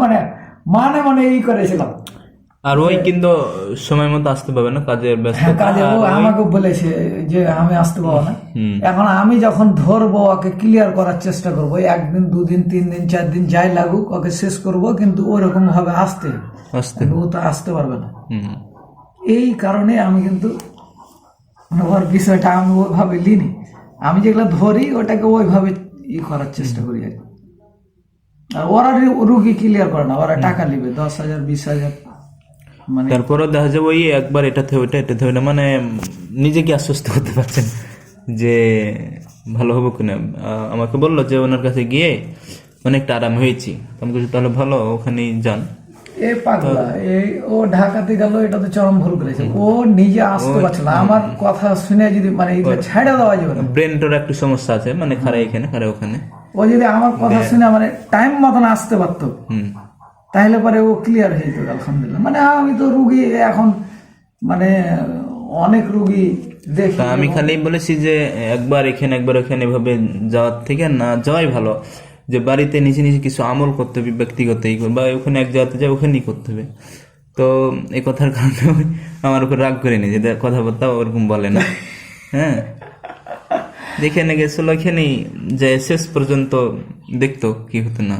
মানে মানে মানে এই করেছিলাম। আর ওই কিন্তু সময় মতো আসতে পারবে না, কাজের হ্যাঁ, ব্যস্ততা। কাজে ও আমাকে বলেছে যে আমি আসতে পারবো না। হুম। এখন আমি যখন ধরবো ওকে ক্লিয়ার করার চেষ্টা করবো, 1 দিন 2 দিন 3 দিন 4 দিন যাই লাগুক ওকে শেষ করব, কিন্তু ওরকম ভাবে আসতে কিন্তু ও তো আসতে পারবে না। হুম। এই কারণে আমি কিন্তু মানে ওর বিষয়টা আমি ওইভাবে লিনি। আমি যেগুলো ধরি ওটাকে ওইভাবে করার চেষ্টা করি আর কি। আর ওরা রুগী ক্লিয়ার করে না, ওরা টাকা নিবে 10,000 20,000, মানে তারপরে দেখা যাবে ওই একবার এটাতে ওইটা এটাতে ওইটা, মানে নিজেকে আশ্বস্ত করতে পারছেন যে ভালো হবো কিনা। আমাকে বললো যে ওনার কাছে গিয়ে অনেকটা আরাম হয়েছি। আমি বলছি তাহলে ভালো, ওখানেই যান। এ পাগলা ও ঢাকাতে গেল, এটা তো চরম ভুল করেছে। ও নিজে আসতে পারছিল না। আমার কথা শুনে যদি মানে ছেড়ে দেওয়া যাবে না। ব্রেনটার একটু সমস্যা আছে, মানে খারাপ এখানে খারাপ ওখানে। ও যদি আমার কথা শুনে মানে টাইম মতন আসতে পারতো, তাহলে পরে ও ক্লিয়ার হয়ে যেত আলহামদুলিল্লাহ। মানে আমি তো রুগী এখন মানে অনেক রুগী দেখি। আমি খালি বলেছি যে একবার এখানে একবার ওখানে এভাবে যাওয়ার থেকে না যাওয়াই ভালো, যে বাড়িতে নিজে নিজে কিছু আমল করতে হবে ব্যক্তিগত, বা ওখানে এক জায়গাতে যায় ওখানেই করতে হবে। তো এই কথার কারণে আমার উপর রাগ করে নি, যে কথাবার্তা ওরকম বলে না। হ্যাঁ, যেখানে গেছিল ওখানেই যে শেষ পর্যন্ত দেখতো কি হতো না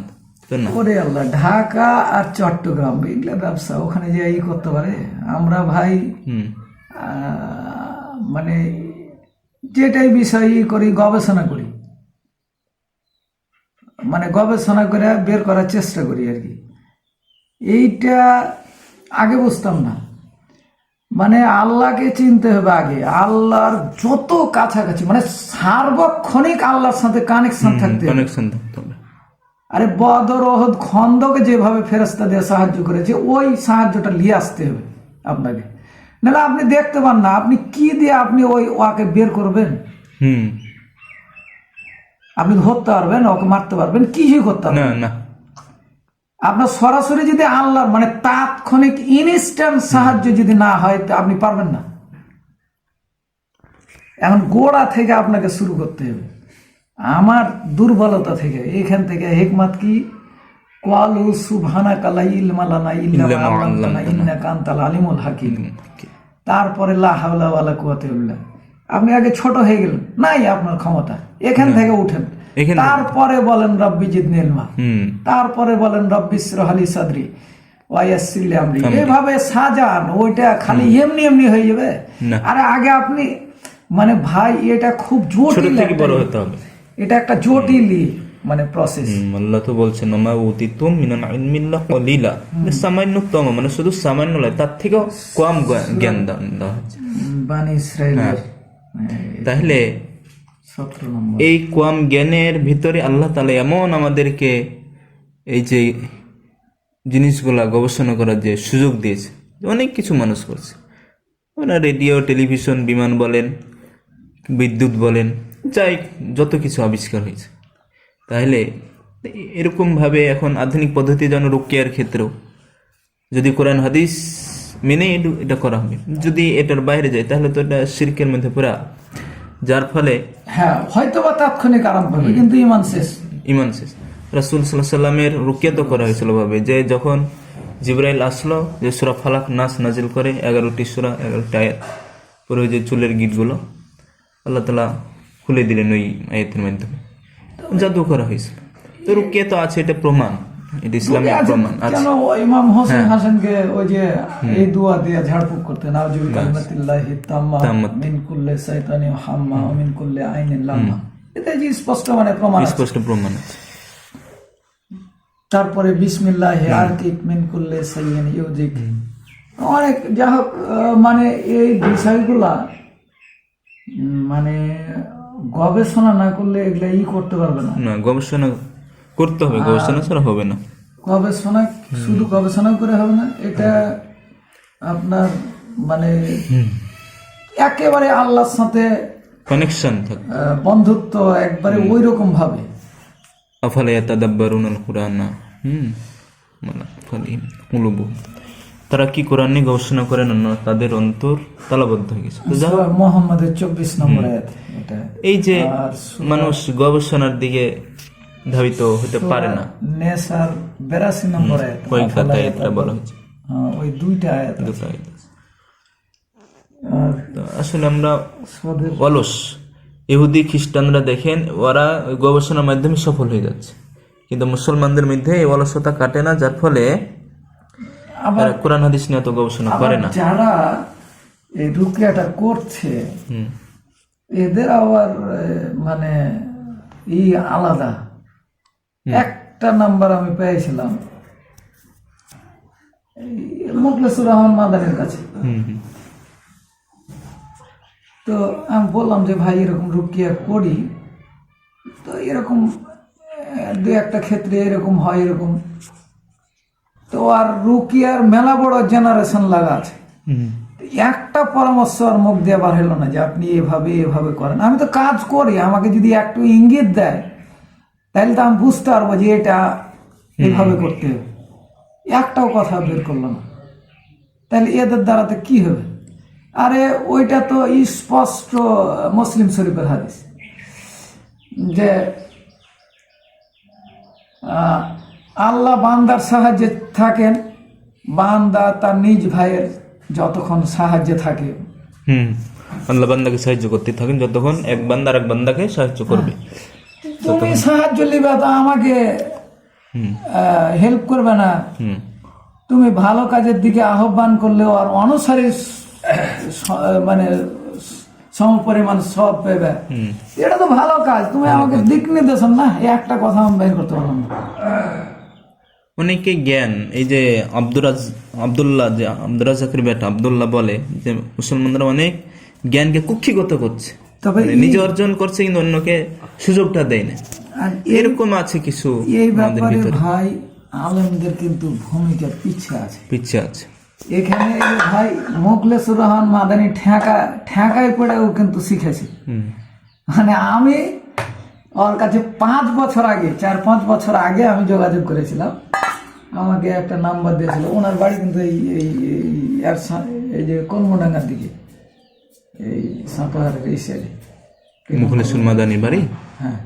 তো না। ওরে আল্লাহ, ঢাকা আর চট্টগ্রাম এগুলা ব্যবসা, ওখানে যে করতে পারে। আমরা ভাই মানে যেটাই বিষয় করি গবেষণা করি, মানে গবেষণা করে বের করার চেষ্টা করি আর কি। এইটা আগে বুঝতাম না। মানে আল্লাহকে চিনতে হবে আগে, আল্লাহর যত কাছাকাছি, মানে সার্বক্ষণিক আল্লাহর সাথে কানেকশন থাকতে হবে। আরে বদর ওহদ খন্দকে যেভাবে ফেরেশতা দিয়ে সাহায্য করেছে, ওই সাহায্যটা নিয়ে আসতে হবে আপনাকে। নাহলে আপনি দেখতে পান না, আপনি কি দিয়ে আপনি ওকে বের করবেন? আপনি ধরতে পারবেন, ওকে মারতে পারবেন, কিছুই করতে পারবেন না। আপনার সরাসরি যদি আল্লাহর মানে তাৎক্ষণিক ইনস্ট্যান্ট সাহায্য যদি না হয়, তো আপনি পারবেন না। এখন গোড়া থেকে আপনাকে শুরু করতে হবে, আমার দুর্বলতা থেকে। এখান থেকে হিকমত কি, ক্বালু সুবহানাকা লা ইলমা লানা ইল্লা মা আল্লামতানা ইন্নাকা আনতাল আলিমুল হাকিম। তারপরে লা হাওলা ওয়ালা কুওয়াতা ইল্লা বিল্লাহ। আপনি আগে ছোট হয়ে গেলেন, নাই আপনার ক্ষমতা, এখান থেকে উঠেন। তারপরে বলেন রব্বি জিদনি ইলমা, তারপরে বলেন রব্বি ইশরাহ লি সাদরি ওয়া ইয়াসসির লি আমরি। এভাবে সাজান, ওইটা খালি এমনি এমনি হয়ে যাবে। আরে আগে আপনি মানে ভাই এটা খুব জটিল, এটা একটা জটিল মানে প্রসেস। আল্লাহ তো বলছেন ওমা উতিতুম মিনাল ইলমি ইল্লা কলিলা, সামান্যতম, মানে শুধু সামান্য নয়, তার থেকেও কম জ্ঞান দেওয়া হচ্ছে বনি ইসরাঈলের। তাহলে এই কম জ্ঞানের ভিতরে আল্লাহ তাআলা এমন আমাদেরকে এই যে জিনিসগুলা গবেষণা করার যে সুযোগ দিয়েছে। অনেক কিছু মানুষ করছে, রেডিও টেলিভিশন বিমান বলেন, বিদ্যুৎ বলেন, যাই যত কিছু আবিষ্কার হয়েছে। তাহলে এরকমভাবে এখন আধুনিক পদ্ধতি যেন রুকিয়ার ক্ষেত্রেও যদি কোরআন হাদিস মেনে এটা করা হবে, যদি এটার বাইরে যায় তাহলে তো এটা শিরকের মধ্যে পুরা, যার ফলে হ্যাঁ হয়তো বা তাৎক্ষণিক আরাম পাবে, কিন্তু ইমান শেষ। রাসূল সাল্লাল্লাহু আলাইহি ওয়াসাল্লামের রুকিয়া তো করা হয়েছিল ভাবে, যে যখন জিবরাইল আসলো, যে সূরা ফালাক নাস নাজিল করে 11টি সূরা 11টি আয়াত, পরে ওই যে চুলের গিটগুলো আল্লাহ তাআলা খুলে দিলেন ওই আয়াতের মাধ্যমে, জাদু করা হয়েছিল। তো রুকিয়া তো আছে, এটা প্রমাণ, এটা ইসলামের প্রমাণ আছে। কেন ইমাম হোসেন হাসানকে ওই যে এই দোয়া দিয়ে ঝাড়ফুঁক করতেন, আউযু বিকালিমাতিল্লাহি তাম্মাত মিন কুল্লি শাইতানিন হাম্মা ওয়া মিন কুল্লি আইনিন লাম্মা। এটা যে স্পষ্ট মানে প্রমাণ, স্পষ্ট প্রমাণ আছে। তারপরে বিসমিল্লাহি আরকিক মিন কুল্লি সাইয়্যিন ইউজিক। অনেক যা হোক, মানে এই বিষয়গুলা মানে গবেষণা না করলে এগুলা করতে পারবে না। গবেষণা করতে হবে, গবেষণা ছাড়া হবে না। গবেষণা শুধু গবেষণা করে হবে না, এটা আপনার মানে একেবারে আল্লাহর সাথে কানেকশন থাকে, বন্ধুত্ব একবারে ওই রকম ভাবে। আফালা ইয়াতাদাব্বারুনাল কুরআনা তারা কি কোরআন নিয়ে গবেষণা করে না, তাদের অন্তর তালাবদ্ধ হয়ে গেছে। মুহাম্মদের 24 নম্বর আয়াত এটা। এই যে মানুষ গবেষণার দিকে ধাবিত হতে পারে না। নেসার 82 নম্বর আয়াত, কয়েকটা আয়াতটা বলা হয়েছে, হ্যাঁ, ওই দুইটা আয়াত। দুটো আয়াত আছে। আর তো আসলে আমরা সদের অলস ইহুদি খ্রিস্টানরা দেখেন ওরা ওই গবেষণার মাধ্যমে সফল হয়ে যাচ্ছে, কিন্তু মুসলমানদের মধ্যে এই অলসতা কাটে না, যার ফলে আবার এরা কোরআন হাদিস নিয়ে তো গবেষণা করে না। যারা এই রুকিয়াটা করছে হুম, এদের আবার মানে ই আলাদা। একটা নাম্বার আমি পেয়েছিলাম মুখলেসুর রহমান মাদানির কাছে। হুম, হুম, তো আমি বললাম যে ভাই এরকম রুকিয়া করি, তো এরকম দু একটা ক্ষেত্রে এরকম হয় এরকম। তো আর রুকিয়ার মেলা বড় জেনারেশন লাগা আছে, হুম, একটা পরামর্শ আর মুখ দিয়ে বার হলো না যে আপনি এভাবে এভাবে করেন। আমি তো কাজ করি, আমাকে যদি একটু ইঙ্গিত দেয় তাহলে তো আমি বুঝতে পারবো যে এটা এভাবে করতে হবে। একটাও কথা বের করলো না, তাহলে এদের দ্বারাতে কি হবে? আরে ওইটা তো স্পষ্ট মুসলিম শরীফের হাদিস যে আল্লাহ বান্দার সাহায্যে থাকেন, বান্দা তার নিজ ভাইয়ের যতক্ষণ সাহায্যে থাকে। হুম। আল্লাহ বান্দাকে সাহায্য করতে থাকেন যতক্ষণ এক বান্দা আরেক বান্দাকে সাহায্য করবে। তুমি সাহায্য নিবে তো আমাকে হুম, হেল্প করবে না, হুম, তুমি ভালো কাজের দিকে আহ্বান করলেও আর অনুসারী মানে সমপরিমাণ সব পেবে। হুম। এটা তো ভালো কাজ, তুমি আমাকে দিক নির্দেশন না, এই একটা কথা আমি বের করতে পারলাম না। অনেকে জ্ঞান, এই যে আব্দুল রাজাকের বেটা আব্দুল্লাহ বলে যে মুসলমানরা অনেক জ্ঞানকে কুক্ষিগত করছে, তবে মানে নিজে অর্জন করছে কিন্তু অন্যকে সুযোগটা দেয় না। আর এরকম আছে কিছু এই আমাদের ব্যাপারে ভিতরে, ভাই আলেমদের কিন্তু ভূমিকা পিছিয়ে আছে। পিছিয়ে আছে। এখানে এই যে ভাই মোখলেসুর রহমান মাদানি ঠেকায় পড়েও কিন্তু শিখেছে। হুম, মানে আমি ওর কাছে 5 বছর আগে 4-5 বছর আগে আমি যোগাযোগ করেছিলাম, আমাকে একটা নাম্বার দিয়েছিল। ওনার বাড়ি কিন্তু এই এই এই যে কর্মডাঙ্গার দিকে, এই সাঁপাহারের এই সাইডে মুখলেসুর মাদানি বাড়ি। হ্যাঁ।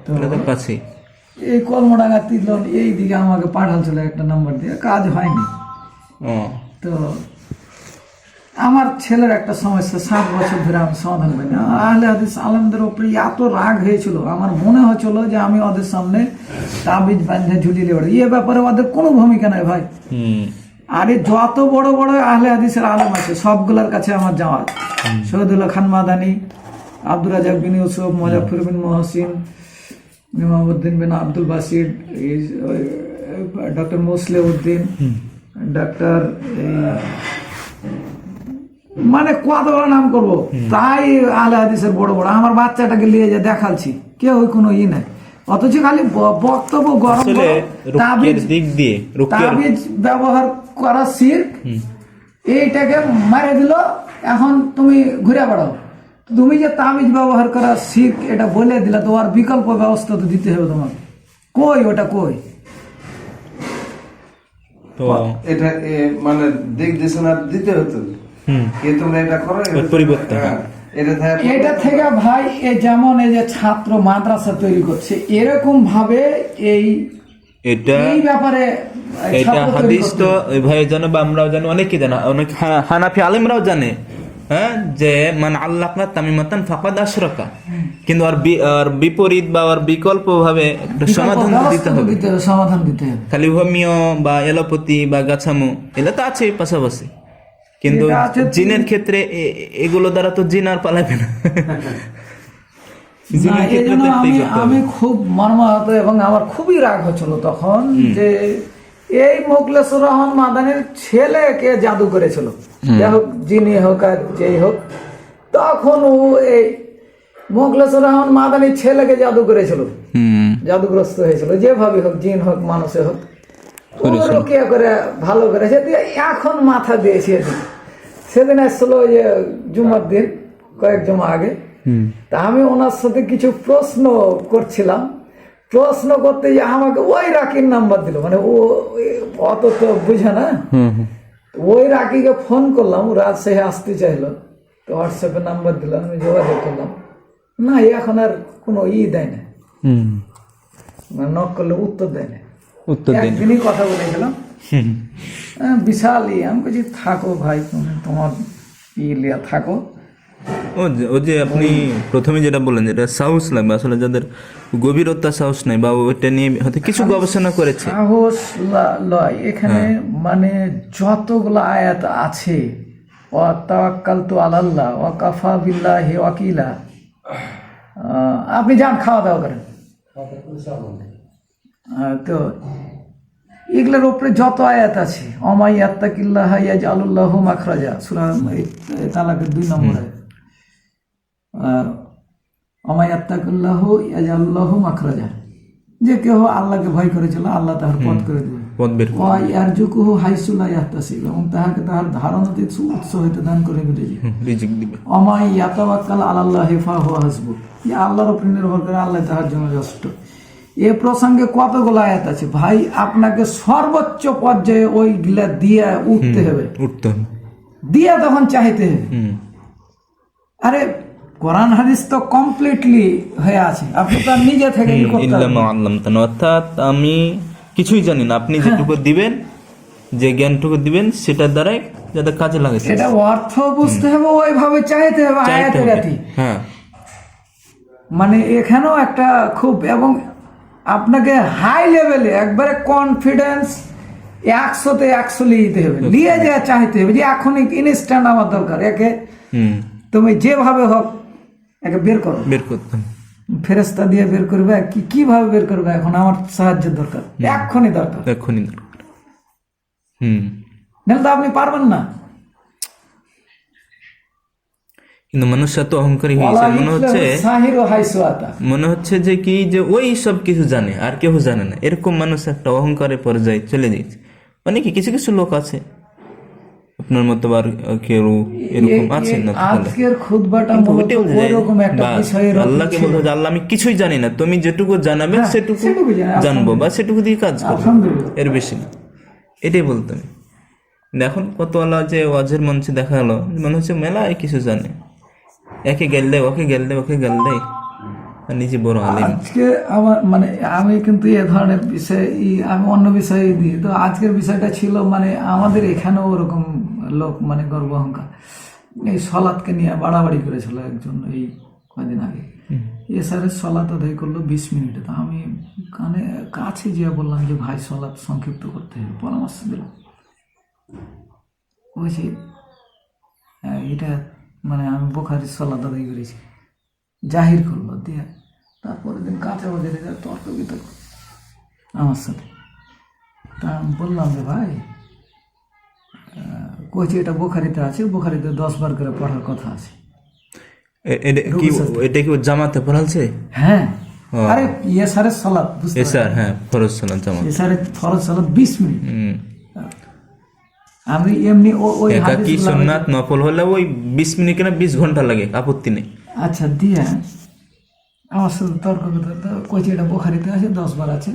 তো এটা তো কাছেই। এই কর্মডাঙ্গা তিলন এই দিকে আমাকে পাঠাচ্ছিল একটা নাম্বার দিয়ে, কাজ হয়নি। ও, তো আমার ছেলের একটা সমস্যা 7 বছর ধরে আমি সমাধান পাইনি। আহলে হাদিস আলেমদের উপরে এত রাগ হয়েছিল, আমার মনে হচ্ছিল যে আমি ওদের সামনে তাবিজ বাঁধে ঝুলিয়ে বেড়াই। এ ব্যাপারে ওদের কোনো ভূমিকা নাই ভাই। হুম, আরে যত বড় বড় আহলে হাদিসের আলেম আছে সবগুলোর কাছে আমার যাওয়া। শহীদুল্লাহ খান মাদানি, আব্দুর রাজাক বিন ইউসুফ, মুজাফফর বিন মহসিন, ইমামউদ্দিন বিন আব্দুল বাসির, ডক্টর মুসলিউদ্দিন, ডক্টর মানে কতগুলো নাম করবো, তাই আহলে হাদিসের বড় বড়। আমার বাচ্চাটাকে নিয়ে যে দেখাচ্ছি, কেউ কোনো ই নাই, অথচ খালি বক্তব্য গরম আসলে রুকিয়ার দিক দিয়ে তাবিজ ব্যবহার করা শিরক, এইটাকে মারে দিল। এখন তুমি ঘুরে বেড়াও, তুমি যে তাবিজ ব্যবহার করা শিরক এটা বলে দিলা, তো আর বিকল্প ব্যবস্থা তো দিতে হবে তোমাকে। কই ওটা কই? তো এটা মানে দিক দিশনা দিতে হতো, হুম, কে তোমরা এটা করো, এর পরিবর্তন। হ্যাঁ, এটা থেকে ভাই যেমন এই যে ছাত্র মাদ্রাসা তৈরি করছে, এরকম ভাবে এই এটা এই ব্যাপারে এটা ছাত্র তৈরি হাদিস করতে তো হবে। ওই ভাই জানে বা আমরাও জানি, অনেকে জানে, অনেক হানাফি আলেমরাও জানে, হ্যাঁ, যে মান আল্লাহনা তামিমাতান ফাকাদ আশরাকা, কিন্তু আর বিপরীত বা আর বিকল্প ভাবে একটা সমাধান দিতে হবে। সমাধান দিতে হবে। খালি হোমিও বা এলোপ্যাথি বা গাছামো এগুলো তো আছে পাশাপাশি, কিন্তু এটা আছে জিনের ক্ষেত্রে এগুলো দ্বারা তো জিন আর পালাবে না। না, জিনের এই ক্ষেত্রে জন্য তো এটাই করতে হবে। আমি খুব মর্মাহত এবং আমার খুবই রাগ হচ্ছিল তখন যে এই মোখলেসুর রহমান মাদানির ছেলেকে জাদু করেছিল, যাই হোক জিনি হোক আর যেই হোক, তখন ও এই মোখলেসুর রহমান মাদানির ছেলেকে জাদু করেছিল, হুম, জাদুগ্রস্ত হয়েছিল, যেভাবে হোক, জিন হোক মানুষে হোক, রুকিয়া করে ভালো করেছে। দিয়ে এখন মাথা দিয়েছে। সেদিন আসছিল ওই যে জুমার দিন, কয়েক জমা আগে, তা আমি ওনার সাথে কিছু প্রশ্ন করছিলাম। প্রশ্ন করতে গিয়ে আমাকে ওই রাকির নাম্বার দিল, মানে ও অত তো বুঝে না। ওই রাকিকে ফোন করলাম, রাজশাহী আসতে চাইলো, তো হোয়াটসঅ্যাপে নাম্বার দিলাম, আমি যোগাযোগ করলাম, না এখন আর কোনো ই দেয় না, হুম, মানে নক করলে উত্তর দেয় না। উত্তর দিন। একদিনই কথা বলেছিলাম, বিশাল আমি বলছি থাকো ভাই, তুমি তোমার লিয়া থাকো। ও যে আপনি প্রথমে যেটা বললেন, যেটা সাহস লাগবে, আসলে যাদের গভীরতা সাহস নাই বা ওইটা নিয়ে হয়তো কিছু গবেষণা করেছে। সাহস লয় এখানে, মানে যতগুলো আয়াত আছে, ওয়া তাওয়াক্কালতু আলাল্লাহ ওয়া কাফা বিল্লাহি ওয়াকিলা, আপনি যান খাওয়া দাওয়া করেন। তো এগুলোর উপরে যত আয়াত আছে, অমাই ইয়াত্তাকিল্লাহ ইয়াজআলুল্লাহু মাখরাজা, সূরা তালাকের 2 নম্বরে, অমাই ইয়াত্তাকিল্লাহু ইয়াজআলুল্লাহু মাখরাজা, যে কেউ আল্লাহকে ভয় করেছিল আল্লাহ তাহার পথ করে দেবে, পথ বের ওয়া ইয়ারজুকুহু হাইসু লা ইয়াহতাসিব, এবং তাহাকে তাহার ধারণাতে উৎস হইতে দান করে দিবে। রিজিক দিবে। অমাই ইয়াতাওয়াক্কাল আলাল্লাহি ফাহুয়া হাসবুহ, যে আল্লাহর উপর নির্ভর করে আল্লাহ তাহার জন্য যথেষ্ট। এ প্রসঙ্গে কতগুলো আয়াত আছে ভাই, আপনাকে সর্বোচ্চ পর্যায়ে ওইগুলা দিয়ে উঠতে হবে, দিয়ে তখন চাইতে হবে। আরে কোরআন হাদিস তো কমপ্লিটলি হয়ে আছে, আপনি তো আর নিজে থেকে ই করতে পারবেন না। অর্থাৎ আমি কিছুই জানি না, আপনি যেটুকু দিবেন, যে জ্ঞানটুকু দিবেন, সেটার দ্বারাই যাতে কাজে লাগে। এটা অর্থ বুঝতে হবে, ওইভাবে চাইতে হবে আয়াতের রাতি। হ্যাঁ, মানে এখানেও একটা খুব, এবং আপনাকে হাই লেভেলে একবারে কনফিডেন্স 100-তে 100 নিতে হবে, নিয়ে যা চাইতে হবে যে এখনই ইনস্ট্যান্ট আমার দরকার, একে তুমি যেভাবে হোক একে বের করো। বের করতাম, ফেরেস্তা দিয়ে বের করবে, কিভাবে বের করবে, এখন আমার সাহায্যের দরকার, এক্ষুনি দরকার, এক্ষুনি দরকার। নাহলে তো আপনি পারবেন না। কিন্তু মানুষ এত অহংকারী হয়েছে, মনে হচ্ছে যে কি, যে ওই সব কিছু জানে আর কেউ জানে না, এরকম মানুষ একটা অহংকারের পর্যায়ে চলে যাচ্ছে। মানে কি কিছু কিছু লোক আছে আপনার মতো, আর কেউ এরকম আছে না। আজকের খুতবাটা মূলত ওরকম একটা বিষয়ের উপর আল্লাহকে বলতে হবে, আল্লাহ আমি কিছুই জানি না, তুমি যেটুকু জানাবে সেটুকু জানবো বা সেটুকু দিয়ে কাজ করবো, এর বেশি না, এটাই বলতে হবে। এখন কত আল্লাহ যে ওয়াজের মঞ্চে দেখা গেল, মনে হচ্ছে মেলায় কিছু জানে, একে গেল দেয়, ওকে গেল দেয়, ওকে গেল দেয়, আর নিজে বড় আলেম। আজকে আমার মানে আমি কিন্তু এ ধরনের বিষয় আমি অন্য বিষয়ে দিই, তো আজকের বিষয়টা ছিল মানে আমাদের এখানেও ওরকম লোক, মানে গর্ব অহংকার, এই সলাৎকে নিয়ে বাড়াবাড়ি করেছিল একজন এই কয়েকদিন আগে। এসারের সলাৎ আদায় করলো 20 মিনিটে, তো আমি কাছে গিয়ে বললাম যে ভাই সলাৎ সংক্ষিপ্ত করতে হবে, পরামর্শ দিলাম। বলছি এটা মানে আমি বুখারীর সলাৎ আদায় করেছি, জাহির করলো দিয়ে, তারপরের দিন কাঁচা বাজারে তর্ক বিতর্ক আমার সাথে। তা আমি বললাম যে ভাই কইছি এটা বুখারীতে আছে, বুখারীতে 10 বার করে পড়ার কথা আছে। এটা কি জামাতে পড়ালছে? হ্যাঁ, আরে এসারের সালাত, এসার, হ্যাঁ ফরজ সালাত, জামাত এসারের ফরজ সালাত 20 মিনিট। আমি এমনি ওই কি সুন্নাত নফল হলে ওই 20 মিনিট না 20 ঘন্টা লাগে, আপত্তি নেই। আচ্ছা দিয়ে আমার সাথে তর্ক করতে কইছি এটা বুখারীতে আছে, 10 বার আছে,